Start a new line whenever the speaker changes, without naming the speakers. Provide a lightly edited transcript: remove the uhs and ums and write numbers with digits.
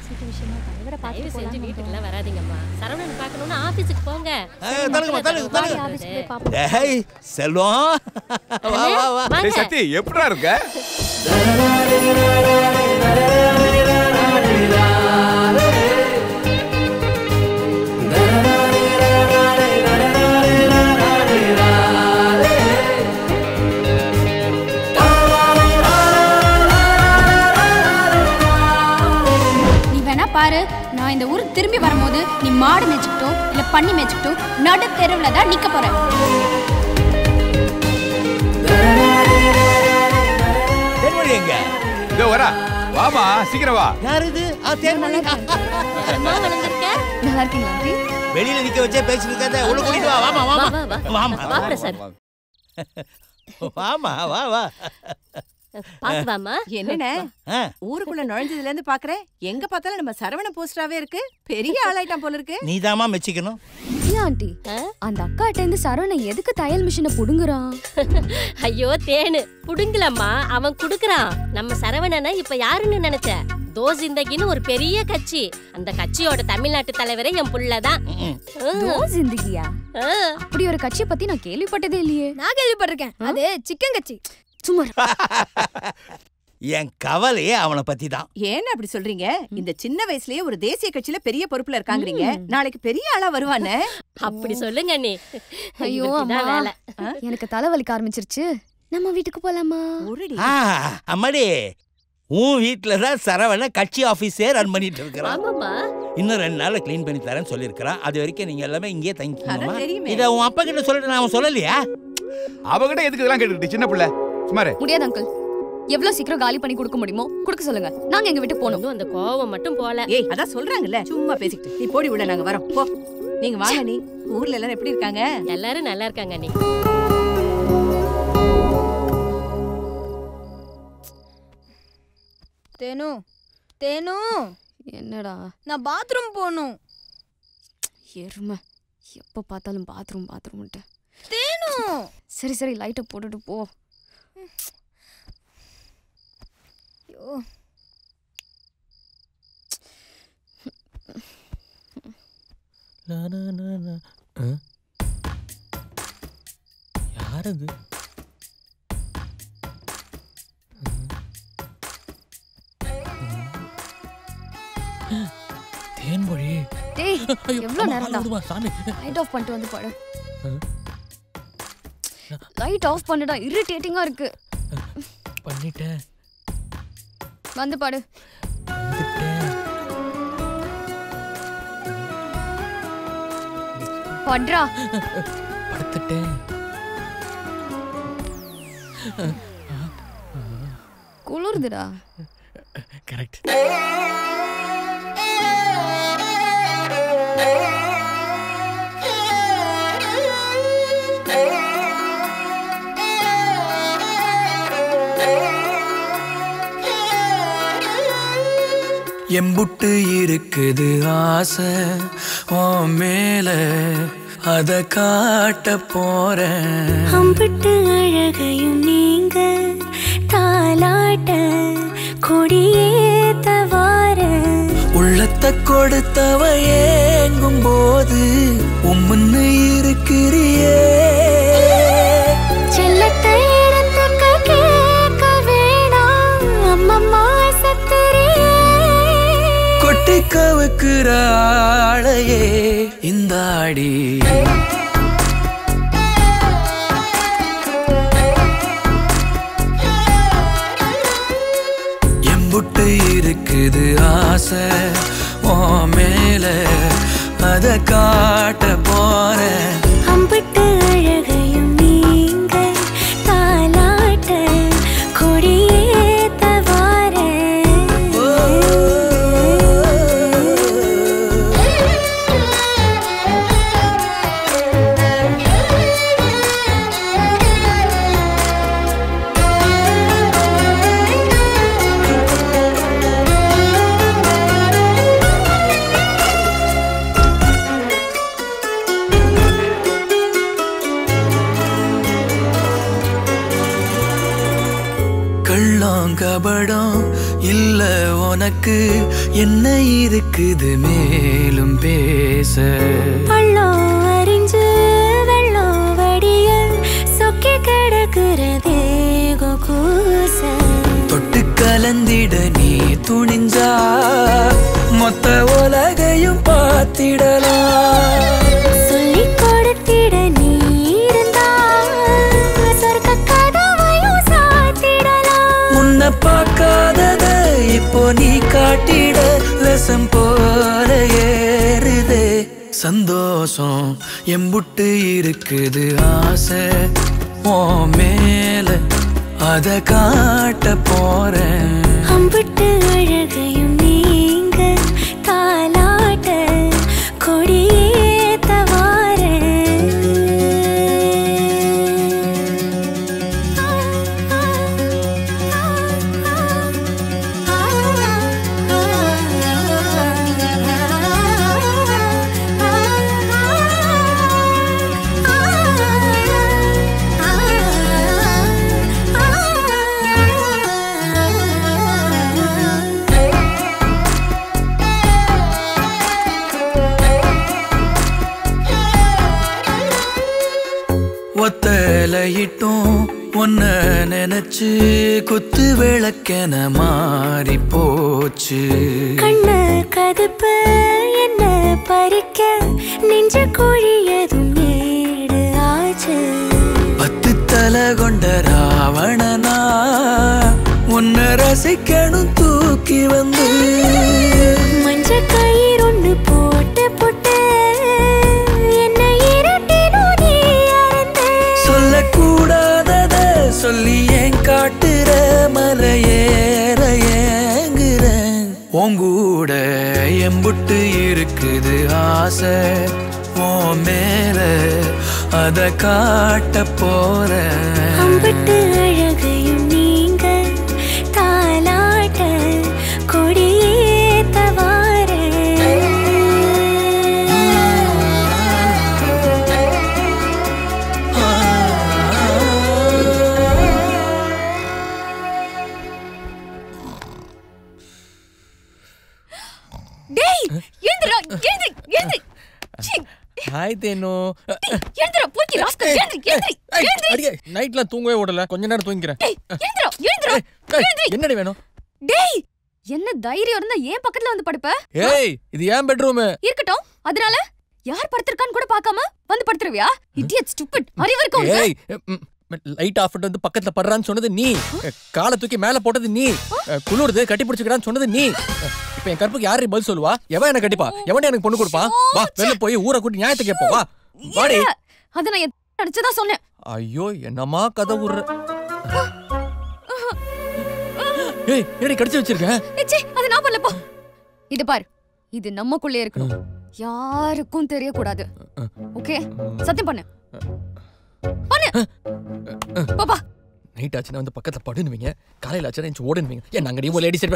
சீட்டு விஷயமா தலைவரை பார்த்து
செஞ்சு வீட்டுக்குள்ள வராதீங்கம்மா. சரவணன் பார்க்கணும்னா ஆபீஸ்க்கு போங்க.
ஆபீஸ்க்கு போய் பாப்போம்.
டேய் செல்வம் வா வா வா.
டேய் சத்தி எப்படிடா இருக்க?
பாரு, நான் இந்த ஊருக்கு திரும்பி வரும்போது நீ மாடு மேய்ச்சிட்டோ இல்ல பண்ணி மேய்ச்சிட்டோ நடு தெருவுல தான் நிக்க போறேன்.
தேன்மொழி எங்க?
இதோ வரா. வாமா சீக்கிரம் வா.
யார் இது? தேன்மொழி.
அம்மா வந்திருக்க.
நல்லா இருக்கீங்களா ஆண்டி?
வெளியில நிக்க வச்சே பேசிட்டு இருக்காத. உள்ள கூட்டிட்டு வா. வாமா வாமா. வாமா.
வா பிரசாத்.
வாமா வா வா.
பாத்துவாமா.
என்னண்ணே ஊருக்குள்ள நுழைஞ்சதுல இருந்து பாக்குறேன், எங்க பார்த்தாலும் நம்ம சரவண போஸ்டராவே இருக்கு. பெரிய ஆளாயிட்டான் போல இருக்கு.
நீதாமா மெச்சிக்கணும்.
ஆண்டி, அந்த அக்காட்ட இருந்து சரவணன் எதுக்கு தையல் மிஷினை புடுங்குறான்?
ஐயோ தேனு புடுங்கலம்மா, அவன் குடுக்குறான். நம்ம சரவணனை இப்ப யாருன்னு நினைச்ச? தோசிந்தகின்னு ஒரு பெரிய கட்சி. அந்த கட்சியோட தமிழ்நாட்டு தலைவரே என் புள்ளதான்.
தோசிந்தகியா? அப்படி ஒரு கட்சியை பத்தி நான் கேள்விப்பட்டதே இல்லையே.
நான் கேள்விப்பட்டிருக்கேன். அது சிக்கன் கட்சி.
சும்மா
என் கவலையே அவனை பத்தி தான்.
ஏன்னு அப்படி சொல்றீங்க? இந்த சின்ன வயசுலயே ஒரு தேசிய கட்சியில பெரிய பொறுப்புல இருக்காங்கறீங்க. நாளைக்கு பெரிய ஆளா வருவானே.
அப்படி சொல்லுங்க நீ.
ஐயோ அம்மா, எனக்கு தலைவலிக்க ஆரம்பிச்சிருச்சு. நம்ம வீட்டுக்கு போலாமா?
அம்மாடி, உன் வீட்டுல தான் சரவண கட்சி ஆபீஸே ரன் பண்ணிட்டு இருக்கிறான். இன்னும் 2 நாள்ல கிளீன் பண்ணி தரேன்னு சொல்லியிருக்கிறான். அது வரைக்கும் நீங்க எல்லாமே இங்கே தங்கிக்கணுமா? இதை உன் அப்பா கிட்ட சொல்லிட்டு நான் சொல்லலையா?
அவகிட்ட எதுக்கு இதெல்லாம் கேட்டுக்கிட்டு சின்ன பிள்ளை? சுமாரே.
முடியாது அங்கிள். எவ்வளவு சீக்கிரம் காலி பண்ணி கொடுக்க முடியுமோ கொடுக்க சொல்லுங்க. நாங்க எங்க வீட்டுக்கு போறோம்.
அந்த கோவம் மட்டும் போல.
ஏய் அதான் சொல்றாங்கல்ல, சும்மா பேசிக்கிட்டு. நீ போடி உள்ள, நாங்க வரோம். போ. நீங்க வாங்க. நீ ஊர்ல எல்லாரும் எப்படி இருக்காங்க?
எல்லாரும் நல்லா இருக்காங்க. நீ
தேனு தேனு.
என்னடா?
நான் பாத்ரூம் போணும்.
எருமை, எப்ப பார்த்தாலும் பாத்ரூம் பாத்ரூம்ட்டு.
தேனு.
சரி சரி, லைட்டை போட்டுட்டு போ.
ஐயோ,
யார் அது? தேன்மொழி.
டேய், எவ்வளவு நேரம் தான்? சாமி, லைட் ஆஃப் பண்ணிட்டு வந்து பாடு. லைட் ஆஃப் பண்ணுடா, இரிட்டேட்டிங்கா இருக்கு.
பண்ணிட்டேன்.
வந்து பாடு. பட்ரா.
படுத்துட்டேன்.
குளிருதுடா.
கரெக்ட்.
எம்புட்டு இருக்குது ஆசை உன் மேல, அத காட்ட போறேன்.
அம்பிட்டு அழகையும் நீங்க தாலாட்ட கொடியேத்த வார.
உள்ளத்தை கொடுத்தவ ஏங்கும் போது உம்முன்னு இருக்கிறியே.
செல்லத்தை இடத்துக்க கேட்க வேணாம், அம்மம்மா சத்துரியே.
கொட்டி கவுக்குற ஆளையே இந்த ஆடி. எம்புட்டு இருக்குது ஆசை உன் மேல, அத காட்ட போறேன்.
அம்பிட்டு அழகையும் நீங்க தாலாட்ட கொடியேத்த வார.
உனக்கு என்ன இருக்குது மேலும் பேச
பள்ளம் அறிஞ்சு வெள்ளம் வடிய சொக்கி கிடக்கிறதே கூச
தொட்டு கலந்திட நீ துணிஞ்சா மொத்த உலகையும் பார்த்திடலாம்
சொல்லி கொடுத்திட நீ இருந்தா சொர்க்க கதவையும் சாத்திடலாம்
முன்ன பார்க்காதத இப்போ நீ காட்டிட ரசம் போல ஏறுதே சந்தோஷம் எம்புட்டு இருக்குது ஆசை ஓ மேல அத காட்ட போறேன்
அம்பிட்டு அழகையும் நீங்க தாலாட்ட கொடியேத்த
ஒத்தலையிட்டும் ஒன்ன நினைச்சு குத்து விளக்கென மாறி போச்சு
கண்ண கதுப்பு என்ன பறிக்க நெஞ்ச குழியதும் ஏடு ஆச்சு
10 தலை கொண்ட ராவணனா உன்னை ரசிக்கணும் தூக்கி வந்து
மஞ்ச கயிறு ஒண்ணு போட்டு போட்டு என்ன இரட்டினும் நீ அறந்த
சொல்லக்கூடாதத சொல்லி ஏன் காட்டுற மலையேற ஏங்குறேன் உங்கூட எம்புட்டு இருக்குது ஆசை ஓ மேல அத காட்ட போறேன்
அம்பிட்டு அழகையும் நீங்க தாலாட்ட கொடியேத்த
டேய் எழுந்துடா எழுந்து எழுந்து சீ
ஹாய் தேனோ
எழுந்துடா போக்கி ராஸ்கல் எழுந்து எழுந்து
அடியே நைட்ல தூங்கவே ஓடல கொஞ்ச நேரம் தூங்கிக்கிறேன்
டேய் எழுந்துடா
என்னடி வேணும்
டேய் என்ன தைரியம் இருந்தா ஏன் பக்கத்துல வந்து படுப்ப
ஏய் இது ஏன் பெட்ரூம்
இருக்கட்டும் அதனால யார் படுத்திருக்கான்னு கூட பார்க்காம வந்து படுத்துறவியா இடியட் ஸ்டூபிட் அறிவு இருக்கா உனக்கு
ஏய் லைட் ஆஃப் பண்ணிட்டு வந்து பக்கத்துல படுறான்னு சொன்னது நீ காலை தூக்கி மேல போட்டது நீ குளிருது கட்டி பிடிச்சுக்கிறான்னு சொன்னது நீ இப்ப என் கற்புக்கு யாரு பதில் சொல்லுவா எவன் என்ன கட்டிப்பா எவன் எனக்கு பொண்ணு கொடுப்பான் வா வெளில போய் ஊரை கூட்டி நியாயத்தை கேட்போம் வா வாடி
அத நான் அடிச்சதா சொன்னேன்
ஐயோ என்னமா கதை உர்ற ஏய் என்னடி கடிச்சு வச்சிருக்க
ஏச்சி அத நான் பண்ணல போ இது பார் இது நமக்குள்ளே இருக்கணும் யாருக்கும் தெரிய கூடாது ஓகே சத்தியம் பண்ணு பண்ணு பாப்பா
நைட் ஆச்சுன்னா வந்து பக்கத்துல படுனுவீங்க காலையில ஆச்சுன்னா ஓடுனுவீங்க ஏன் நாங்க நீ லேடிஸ்